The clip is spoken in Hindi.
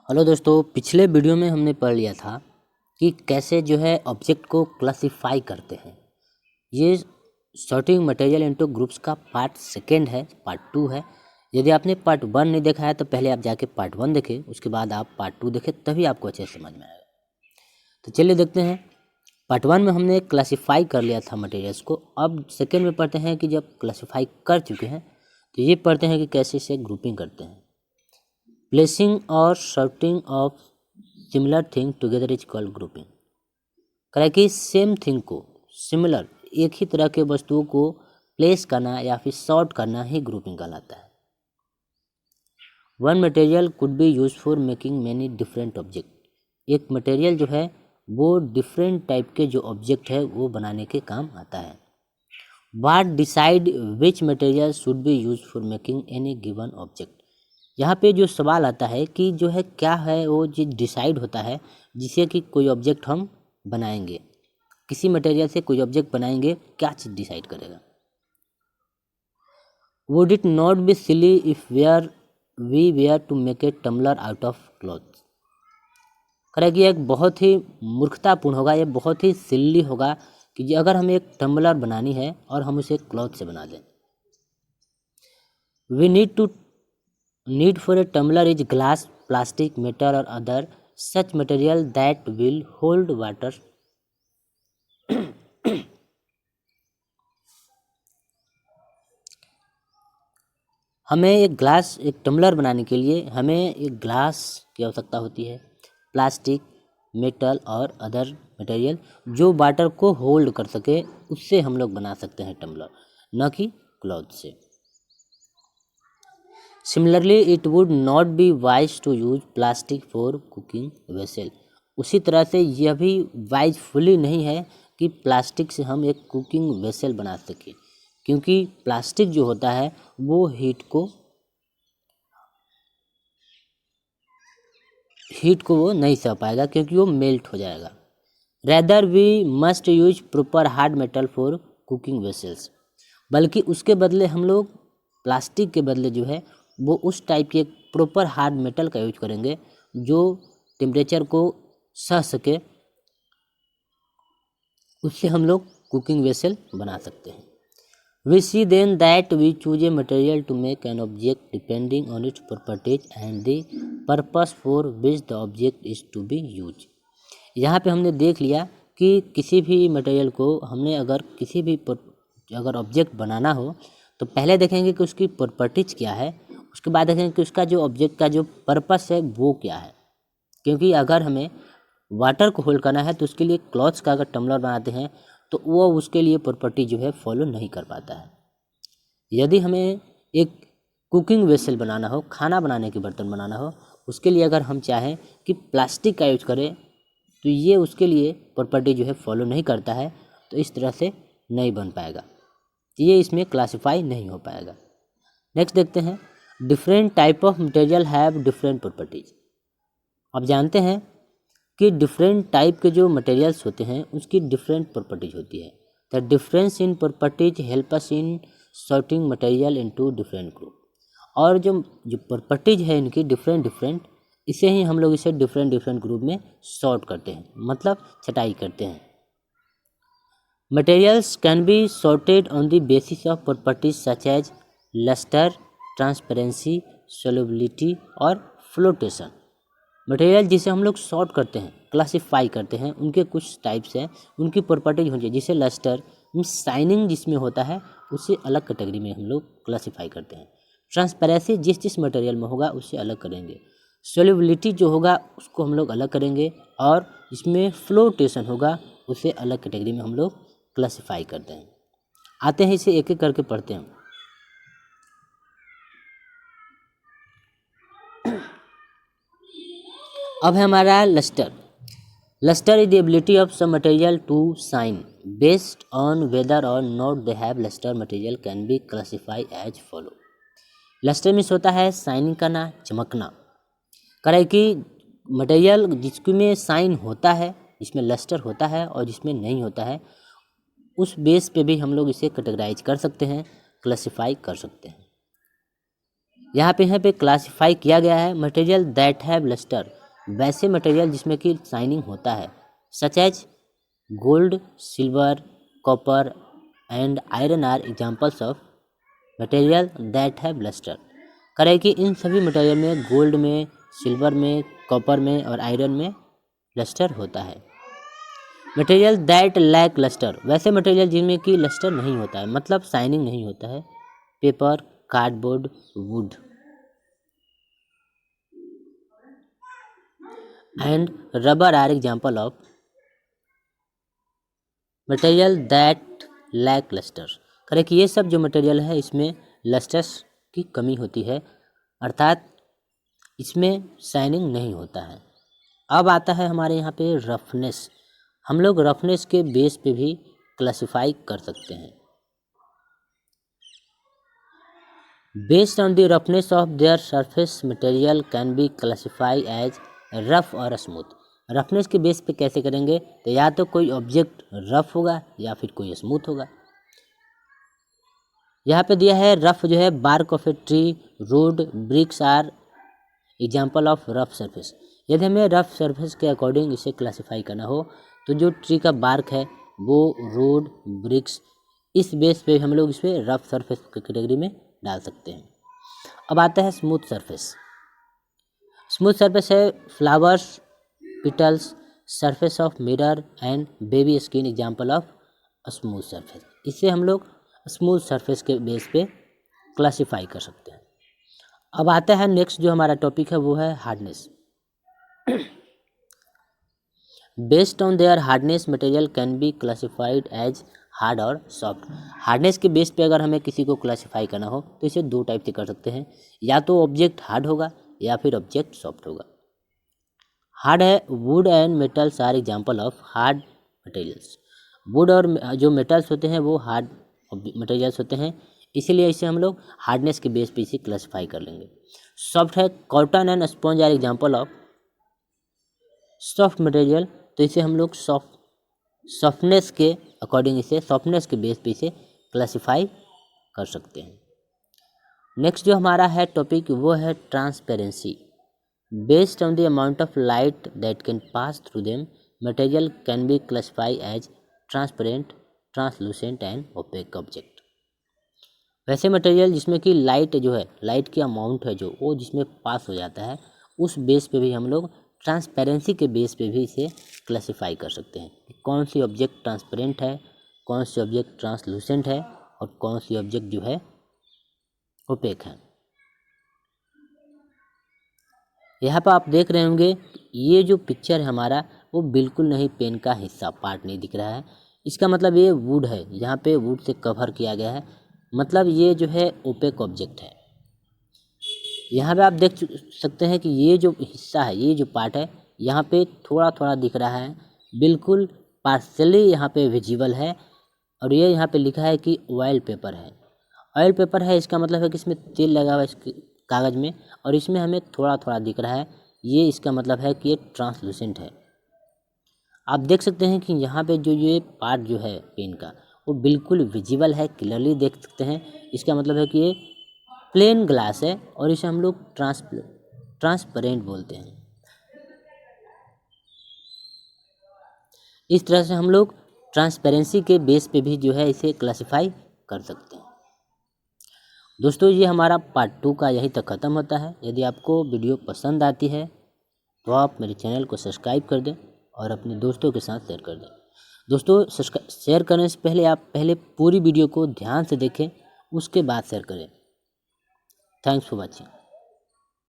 हेलो दोस्तों, पिछले वीडियो में हमने पढ़ लिया था कि कैसे जो है ऑब्जेक्ट को क्लासिफाई करते हैं। ये सॉर्टिंग मटेरियल इनटू ग्रुप्स का पार्ट सेकेंड है, पार्ट 2 है। यदि आपने पार्ट 1 नहीं देखा है तो पहले आप जाके पार्ट 1 देखें, उसके बाद आप पार्ट 2 देखें, तभी आपको अच्छे से समझ में आएगा। तो चलिए देखते हैं। पार्ट 1 में हमने क्लासिफाई कर लिया था मटेरियल्स को। अब सेकेंड में पढ़ते हैं कि जब क्लासिफाई कर चुके हैं तो ये पढ़ते हैं कि कैसे इसे ग्रुपिंग करते हैं। प्लेसिंग और sorting of similar thing together is called grouping. कह कि सेम थिंग को, सिमिलर एक ही तरह के वस्तुओं को प्लेस करना या फिर सॉर्ट करना ही ग्रुपिंग कहलाता है। One material could be use for making many different object. एक मटेरियल जो है वो डिफरेंट टाइप के जो ऑब्जेक्ट है वो बनाने के काम आता है। What decide which material should be use for making any given object. यहाँ पे जो सवाल आता है कि जो है क्या है वो चीज़ डिसाइड होता है जिससे कि कोई ऑब्जेक्ट हम बनाएंगे, किसी मटेरियल से कोई ऑब्जेक्ट बनाएंगे, क्या चीज़ डिसाइड करेगा। Would it not be silly if we were to make a tumbler out of cloth. करेगी एक बहुत ही मूर्खतापूर्ण होगा, ये बहुत ही सिल्ली होगा कि अगर हमें एक टम्बलर बनानी है और हम उसे क्लॉथ से बना दें। We need for a tumbler is glass, plastic, metal or other such material that will hold water. हमें एक टम्बलर बनाने के लिए हमें एक ग्लास की आवश्यकता होती है, plastic, metal or other material जो वाटर को होल्ड कर सके, उससे हम लोग बना सकते हैं टम्बलर, न कि क्लॉथ से। Similarly it would not be wise to use plastic for cooking vessel. उसी तरह से यह भी वाइजफुली नहीं है कि प्लास्टिक से हम एक कुकिंग वेसल बना सकें, क्योंकि प्लास्टिक जो होता है वो हीट को वो नहीं सह पाएगा, क्योंकि वो मेल्ट हो जाएगा। Rather we must use proper hard metal for cooking vessels. बल्कि उसके बदले हम लोग प्लास्टिक के बदले जो है वो उस टाइप के प्रॉपर हार्ड मेटल का यूज करेंगे जो टेम्परेचर को सह सके, उससे हम लोग कुकिंग वेसल बना सकते हैं। We see then that we choose a material to make an object depending on its properties and the purpose for which the object is to be use. यहाँ पे हमने देख लिया कि किसी भी मटेरियल को हमने अगर ऑब्जेक्ट बनाना हो तो पहले देखेंगे कि उसकी प्रॉपर्टीज क्या है, उसके बाद देखेंगे कि उसका जो ऑब्जेक्ट का जो पर्पस है वो क्या है। क्योंकि अगर हमें वाटर को होल्ड करना है तो उसके लिए क्लॉथ्स का अगर टम्बलर बनाते हैं तो वो उसके लिए प्रॉपर्टी जो है फॉलो नहीं कर पाता है। यदि हमें एक कुकिंग वेसल बनाना हो, खाना बनाने के बर्तन बनाना हो, उसके लिए अगर हम चाहें कि प्लास्टिक का यूज करें तो ये उसके लिए प्रॉपर्टी जो है फॉलो नहीं करता है, तो इस तरह से नहीं बन पाएगा, ये इसमें क्लासिफाई नहीं हो पाएगा। नेक्स्ट देखते हैं, different type of material have different properties. अब जानते हैं कि डिफरेंट टाइप के जो मटेरियल्स होते हैं उसकी डिफरेंट प्रॉपर्टीज होती है। The difference in properties help us in sorting material into different group. और जो प्रॉपर्टीज है इनकी डिफरेंट, इसे ही हम लोग इसे डिफरेंट ग्रुप में सॉर्ट करते हैं, मतलब छटाई करते हैं। Materials can be sorted on the basis of properties such as lustre, transparency, solubility और फ्लोटेशन। मटेरियल जिसे हम लोग सॉर्ट करते हैं, क्लासिफाई करते हैं, उनके कुछ टाइप्स हैं, उनकी प्रॉपर्टीज होती है। जैसे लस्टर मीन्स शाइनिंग जिसमें होता है उसे अलग कैटेगरी में हम लोग क्लासिफाई करते हैं। ट्रांसपेरेंसी जिस मटेरियल में होगा उससे अलग करेंगे। सोल्युबिलिटी जो होगा उसको हम लोग अलग करेंगे, और इसमें फ्लोटेशन होगा उसे अलग कैटेगरी में हम लोग क्लासिफाई करते हैं। आते हैं इसे एक एक करके पढ़ते हैं। अब है हमारा lustre. Lustre is the ability of some material to shine based on whether or not they have lustre material can be classify as follow. Lustre means होता है शाइनिंग करना, चमकना। करे कि मटेरियल जिसमें शाइन होता है, जिसमें लस्टर होता है और जिसमें नहीं होता है, उस बेस पे भी हम लोग इसे कैटेगराइज कर सकते हैं, क्लासिफाई कर सकते हैं। यहाँ पे क्लासिफाई किया गया है मटेरियल दैट हैव लस्टर, वैसे मटेरियल जिसमें कि शाइनिंग होता है, such as gold, silver, copper and iron are examples of material that have lustre. करें कि इन सभी मटेरियल में गोल्ड में, सिल्वर में, कॉपर में और आयरन में लस्टर होता है। मटेरियल दैट लैक लस्टर, वैसे मटेरियल जिनमें कि लस्टर नहीं होता है, मतलब शाइनिंग नहीं होता है, paper, cardboard, wood and rubber are example of material that lack lustre. करें कि ये सब जो मटेरियल है इसमें लस्टर्स की कमी होती है, अर्थात इसमें शाइनिंग नहीं होता है। अब आता है हमारे यहाँ पे रफनेस। हम लोग रफनेस के बेस पे भी क्लासिफाई कर सकते हैं। Based on the roughness of their surface material can be classify as rough और स्मूथ। रफनेस के बेस पे कैसे करेंगे, तो या तो कोई ऑब्जेक्ट रफ होगा या फिर कोई स्मूथ होगा। यहाँ पे दिया है रफ जो है bark of a tree, road, bricks are example of rough surface. यदि हमें रफ सरफेस के अकॉर्डिंग इसे क्लासिफाई करना हो तो जो ट्री का बार्क है वो, रोड, ब्रिक्स, इस बेस पे हम लोग इसे रफ सरफेस की कैटेगरी में डाल सकते हैं। अब आता है स्मूथ सरफेस। स्मूथ सरफेस है flowers, petals, surface of mirror and baby skin example of smooth surface. इसे हम लोग स्मूथ सरफेस के बेस पे क्लासिफाई कर सकते हैं। अब आता है नेक्स्ट जो हमारा टॉपिक है वो है hardness. Based on their hardness material can be classified as hard और सॉफ्ट। हार्डनेस के बेस पे अगर हमें किसी को क्लासिफाई करना हो तो इसे दो टाइप से कर सकते हैं, या तो ऑब्जेक्ट हार्ड होगा या फिर ऑब्जेक्ट सॉफ्ट होगा। हार्ड है wood and metals are example of hard materials. Wood और जो मेटल्स होते हैं वो हार्ड मटेरियल्स होते हैं, इसीलिए इसे हम लोग हार्डनेस के बेस पे इसे क्लासिफाई कर लेंगे। सॉफ्ट है cotton and sponge are example of soft material, तो इसे हम लोग सॉफ्टनेस के अकॉर्डिंग इसे सॉफ्टनेस के बेस पे इसे क्लासिफाई कर सकते हैं। नेक्स्ट जो हमारा है टॉपिक वो है transparency. Based on the amount of light that can pass through them material can be classify as transparent, translucent and opaque object. वैसे मटेरियल जिसमें कि लाइट जो है, लाइट की अमाउंट है जो वो जिसमें पास हो जाता है, उस बेस पे भी हम लोग ट्रांसपेरेंसी के बेस पे भी इसे क्लासिफाई कर सकते हैं कि कौन सी ऑब्जेक्ट ट्रांसपेरेंट है, कौन सी ऑब्जेक्ट ट्रांसलूसेंट है और कौन सी ऑब्जेक्ट जो है ओपेक है। यहाँ पर आप देख रहे होंगे ये जो पिक्चर है हमारा वो बिल्कुल नहीं पेन का हिस्सा पार्ट नहीं दिख रहा है, इसका मतलब ये वुड है, यहाँ पे वुड से कवर किया गया है, मतलब ये जो है ओपेक ऑब्जेक्ट है। यहाँ पे आप देख सकते हैं कि ये जो हिस्सा है, ये जो पार्ट है, यहाँ पे थोड़ा थोड़ा दिख रहा है, बिल्कुल पार्शली यहाँ पे विजिबल है। और ये यहाँ पे लिखा है कि ऑयल पेपर है। ऑयल पेपर है इसका मतलब है कि इसमें तेल लगा हुआ है इसके कागज़ में, और इसमें हमें थोड़ा थोड़ा दिख रहा है, ये इसका मतलब है कि ये ट्रांसलूसेंट है। आप देख सकते हैं कि यहाँ पे जो ये पार्ट जो है पेन का वो बिल्कुल विजिबल है, क्लियरली देख सकते हैं। इसका मतलब है कि ये प्लेन ग्लास है और इसे हम लोग ट्रांसपेरेंट बोलते हैं। इस तरह से हम लोग ट्रांसपेरेंसी के बेस पे भी जो है इसे क्लासिफाई कर सकते हैं। दोस्तों ये हमारा पार्ट 2 का यहीं तक ख़त्म होता है। यदि आपको वीडियो पसंद आती है तो आप मेरे चैनल को सब्सक्राइब कर दें और अपने दोस्तों के साथ शेयर कर दें। दोस्तों शेयर करने से पहले आप पहले पूरी वीडियो को ध्यान से देखें, उसके बाद शेयर करें। Thanks for watching.